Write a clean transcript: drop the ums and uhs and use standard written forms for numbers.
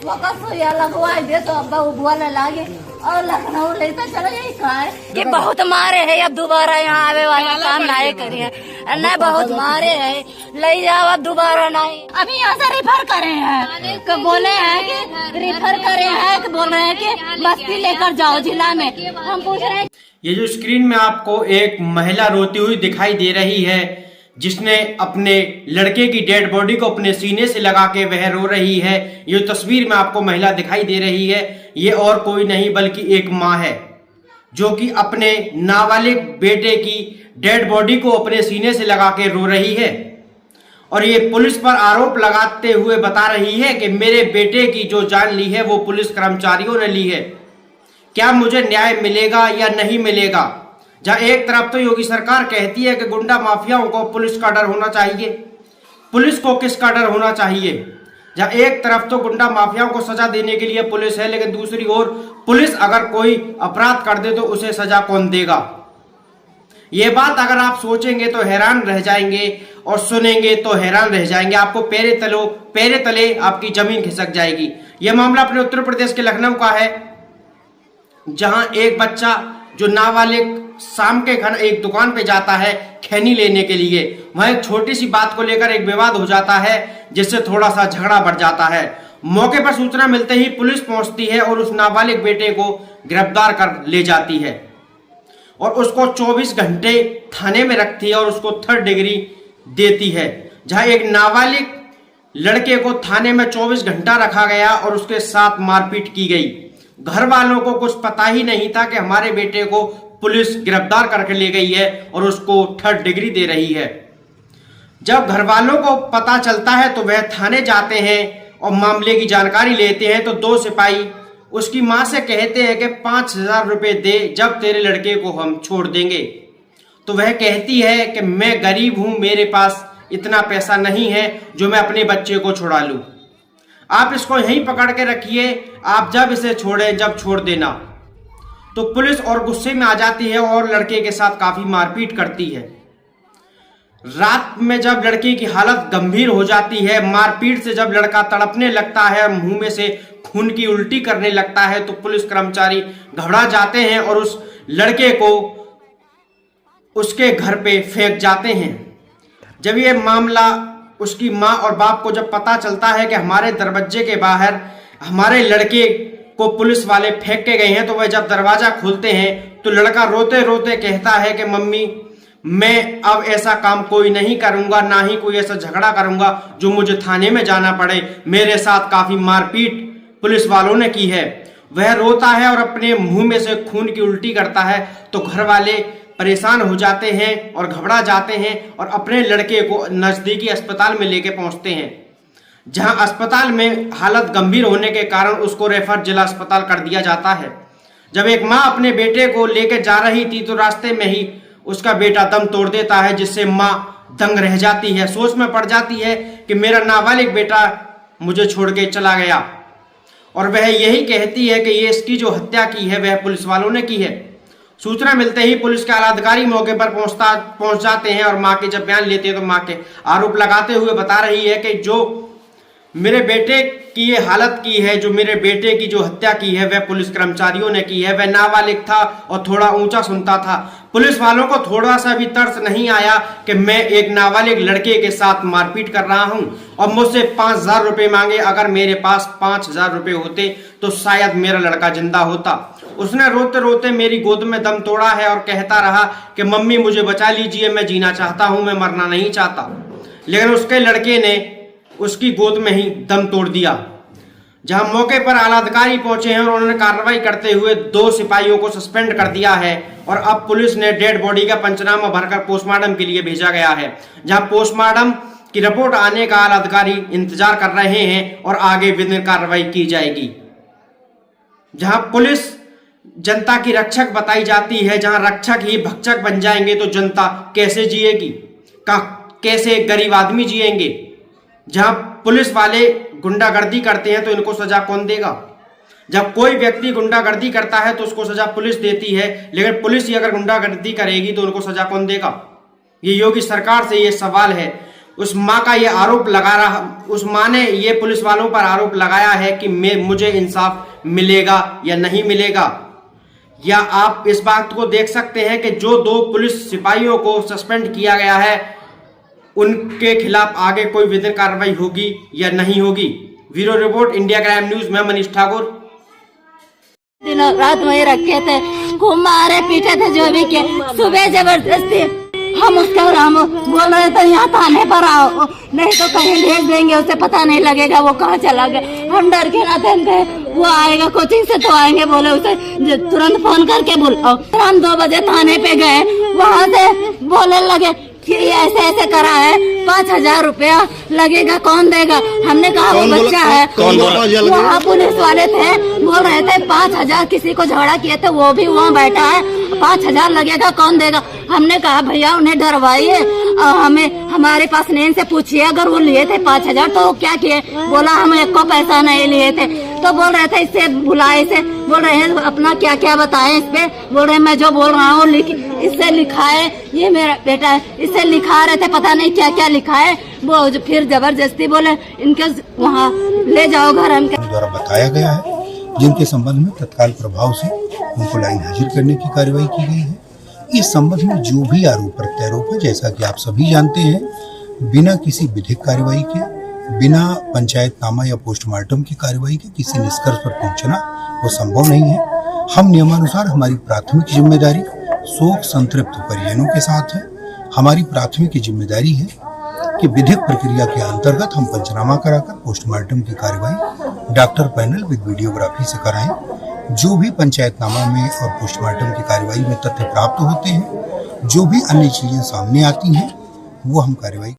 सुइया लगवाई दे तो अब्बा बोलने लगे और लखनऊ लेते चलो यही कहा है कि बहुत मारे है। अब दोबारा यहाँ आवे वाला काम नहीं करिए, न बहुत मारे है, ले जाओ अब दोबारा नहीं। अभी यहाँ से रिफर करे हैं कि बोले हैं कि रिफर करे हैं कि बोल रहे हैं कि बस्ती लेकर जाओ जिला में। हम पूछ रहे हैं। ये जो स्क्रीन में आपको एक महिला रोती हुई दिखाई दे रही है, जिसने अपने लड़के की डेड बॉडी को अपने सीने से लगा के वह रो रही है। ये तस्वीर में आपको महिला दिखाई दे रही है, ये और कोई नहीं बल्कि एक माँ है, जो कि अपने नाबालिग बेटे की डेड बॉडी को अपने सीने से लगा के रो रही है। और ये पुलिस पर आरोप लगाते हुए बता रही है कि मेरे बेटे की जो जान ली है वो पुलिस कर्मचारियों ने ली है। क्या मुझे न्याय मिलेगा या नहीं मिलेगा? जहां एक तरफ तो योगी सरकार कहती है कि गुंडा माफियाओं को पुलिस का डर होना चाहिए, पुलिस को किसका डर होना चाहिए? जहां एक तरफ तो गुंडा माफियाओं को सजा देने के लिए पुलिस है, लेकिन दूसरी ओर पुलिस अगर कोई अपराध कर दे तो उसे सजा कौन देगा? ये बात अगर आप सोचेंगे तो हैरान रह जाएंगे और सुनेंगे तो हैरान रह जाएंगे। आपको पैरे तले आपकी जमीन खिसक जाएगी। यह मामला अपने उत्तर प्रदेश के लखनऊ का है, जहां एक बच्चा जो नाबालिग शाम के घर एक दुकान पे जाता है खैनी लेने के लिए, वहां एक छोटी सी बात को लेकर एक विवाद हो जाता है, जिससे थोड़ा सा झगड़ा बढ़ जाता है। मौके पर सूचना मिलते ही पुलिस पहुंचती है और उस नाबालिग बेटे को गिरफ्तार कर ले जाती है और उसको 24 घंटे थाने में रखती है और उसको 3rd डिग्री देती है। जहां एक नाबालिग लड़के को थाने में 24 घंटा रखा गया और उसके साथ मारपीट की गई। घर वालों को कुछ पता ही नहीं था कि हमारे बेटे को पुलिस गिरफ्तार करके ले गई है और उसको 3rd डिग्री दे रही है। जब घर वालों को पता चलता है तो वह थाने जाते हैं और मामले की जानकारी लेते हैं। तो 2 सिपाही उसकी मां से कहते हैं कि 5000 रुपए दे, जब तेरे लड़के को हम छोड़ देंगे। तो वह कहती है कि मैं गरीब हूं, मेरे पास इतना पैसा नहीं है जो मैं अपने बच्चे को छुड़ा लूं। आप इसको यहीं पकड़ के रखिए, आप जब इसे छोड़ें जब छोड़ देना। तो पुलिस और गुस्से में आ जाती है और लड़के के साथ काफी मारपीट करती है। रात में जब लड़के की हालत गंभीर हो जाती है, मारपीट से जब लड़का तड़पने लगता है, मुंह में से खून की उल्टी करने लगता है, तो पुलिस कर्मचारी घबरा जाते हैं और उस लड़के को उसके घर पे फेंक जाते हैं। जब ये मामला उसकी माँ और बाप को जब पता चलता है कि हमारे दरवाजे के बाहर हमारे लड़के को पुलिस वाले फेंक के गए हैं, तो वह जब दरवाजा खोलते हैं तो लड़का रोते रोते कहता है कि मम्मी, मैं अब ऐसा काम कोई नहीं करूंगा, ना ही कोई ऐसा झगड़ा करूंगा जो मुझे थाने में जाना पड़े। मेरे साथ काफी मारपीट पुलिस वालों ने की है। वह रोता है और अपने मुंह में से खून की उल्टी करता है। तो घर वाले परेशान हो जाते हैं और घबरा जाते हैं और अपने लड़के को नजदीकी अस्पताल में लेके पहुंचते हैं, जहां अस्पताल में हालत गंभीर होने के कारण उसको रेफर जिला अस्पताल कर दिया जाता है। जब एक मां अपने बेटे को लेकर जा रही थी तो रास्ते में ही उसका बेटा दम तोड़ देता है, जिससे मां दंग रह जाती है, सोच में पड़ जाती है कि मेरा नाबालिग बेटा मुझे छोड़ के चला गया। और वह यही कहती है कि ये इसकी जो हत्या की है वह पुलिस वालों ने की है। सूचना मिलते ही पुलिस के आला अधिकारी मौके पर पहुंच जाते हैं और मां के जब बयान लेते हैं तो मां के आरोप लगाते हुए बता रही है कि जो मेरे बेटे की ये हालत की है, जो मेरे बेटे की जो हत्या की है वह पुलिस कर्मचारियों ने की है। वह नाबालिग था और थोड़ा ऊंचा सुनता था। पुलिस वालों को थोड़ा सा भी तरस नहीं आया कि मैं एक नाबालिग लड़के के साथ मारपीट कर रहा हूं और मुझसे 5000 रुपए मांगे। अगर मेरे पास 5000 रुपए होते तो शायद मेरा लड़का जिंदा होता। उसने रोते रोते मेरी गोद में दम तोड़ा है और कहता रहा कि मम्मी मुझे बचा लीजिए, मैं जीना चाहता हूं, मैं मरना नहीं चाहता। लेकिन उसके लड़के ने उसकी गोद में ही दम तोड़ दिया। जहां मौके पर आला अधिकारी पहुंचे हैं और उन्होंने कार्रवाई करते हुए 2 सिपाहियों को सस्पेंड कर दिया है और अब पुलिस ने डेड बॉडी का पंचनामा भरकर पोस्टमार्टम के लिए भेजा गया है। जहां पोस्टमार्टम की रिपोर्ट आने का आला अधिकारी इंतजार कर रहे हैं और आगे विधिक कार्रवाई की जाएगी। जहां पुलिस जनता की रक्षक बताई जाती है, जहां रक्षक ही भक्षक बन जाएंगे तो जनता कैसे जिएगी, कैसे गरीब आदमी जिएंगे। जहां पुलिस वाले गुंडागर्दी करते हैं तो इनको सजा कौन देगा? जब कोई व्यक्ति गुंडागर्दी करता है तो उसको सजा पुलिस देती है, लेकिन पुलिस ही अगर गुंडागर्दी करेगी तो उनको सजा कौन देगा? ये योगी सरकार से ये सवाल है। उस माँ का ये आरोप लगा रहा, उस माँ ने ये पुलिस वालों पर आरोप लगाया है कि मुझे इंसाफ मिलेगा या नहीं मिलेगा। या आप इस बात को देख सकते हैं कि जो 2 पुलिस सिपाहियों को सस्पेंड किया गया है उनके खिलाफ आगे कोई विधिक कार्रवाई होगी या नहीं होगी। Bureau report, India crime news, मैं मनीष ठाकुर। दिनों रात वही रखे थे, खूब मारे पीटे थे जो भी किए। सुबह जबरदस्ती हम उसका हम बोल रहे थे यहाँ थाने पर आओ, नहीं तो कहीं भेज देंगे, उसे पता नहीं लगेगा वो कहाँ चला गया। हम डर के नाते गए, वो आएगा कोचिंग से तो आएंगे, बोले उसे तुरंत फोन करके बुलाओ। हम 2 बजे थाने पे गए, वहाँ से बोलने लगे कि ऐसे ऐसे करा है, 5,000 रुपया लगेगा, कौन देगा। हमने कहा वो बच्चा है। वहाँ पुलिस वाले थे, बोल रहे थे 5,000, किसी को झगड़ा किए थे, वो भी वहाँ बैठा है, 5,000 लगेगा, कौन देगा। हमने कहा भैया उन्हें डरवाइए और हमें हमारे पास नहीं से पूछिए, अगर वो लिए थे 5,000 तो वो क्या किए। बोला हम एक को पैसा नहीं लिए थे। तो बोल रहे थे इससे बुलाए से, बोल रहे हैं अपना क्या क्या बताएं इस पे। बोल रहे मैं जो बोल रहा हूँ इससे लिखा है, ये मेरा बेटा है, इससे लिखा रहे थे, पता नहीं क्या क्या लिखा है। वो फिर जबरदस्ती बोले इनके वहाँ ले जाओ घर। हमके द्वारा बताया गया है, जिनके संबंध में तत्काल प्रभाव से उनको लाइन हाजिर करने की कार्रवाई की गई है। इस संबंध में जो भी आरोप प्रत्यारोप है, जैसा कि आप सभी जानते हैं, बिना किसी विधिक कार्रवाई के, बिना पंचायतनामा या पोस्टमार्टम की कार्रवाई के किसी निष्कर्ष पर पहुंचना वो संभव नहीं है। हम नियमानुसार हमारी प्राथमिक जिम्मेदारी शोक संतृप्त परिजनों के साथ है। हमारी प्राथमिक जिम्मेदारी है कि विधिक प्रक्रिया के अंतर्गत हम पंचनामा कराकर पोस्टमार्टम की कार्रवाई डॉक्टर पैनल विद वीडियोग्राफी से कराएं। जो भी पंचायतनामा में और पोस्टमार्टम की कार्रवाई में तथ्य प्राप्त होते हैं, जो भी अन्य चीजें सामने आती हैं, वो हम कार्रवाई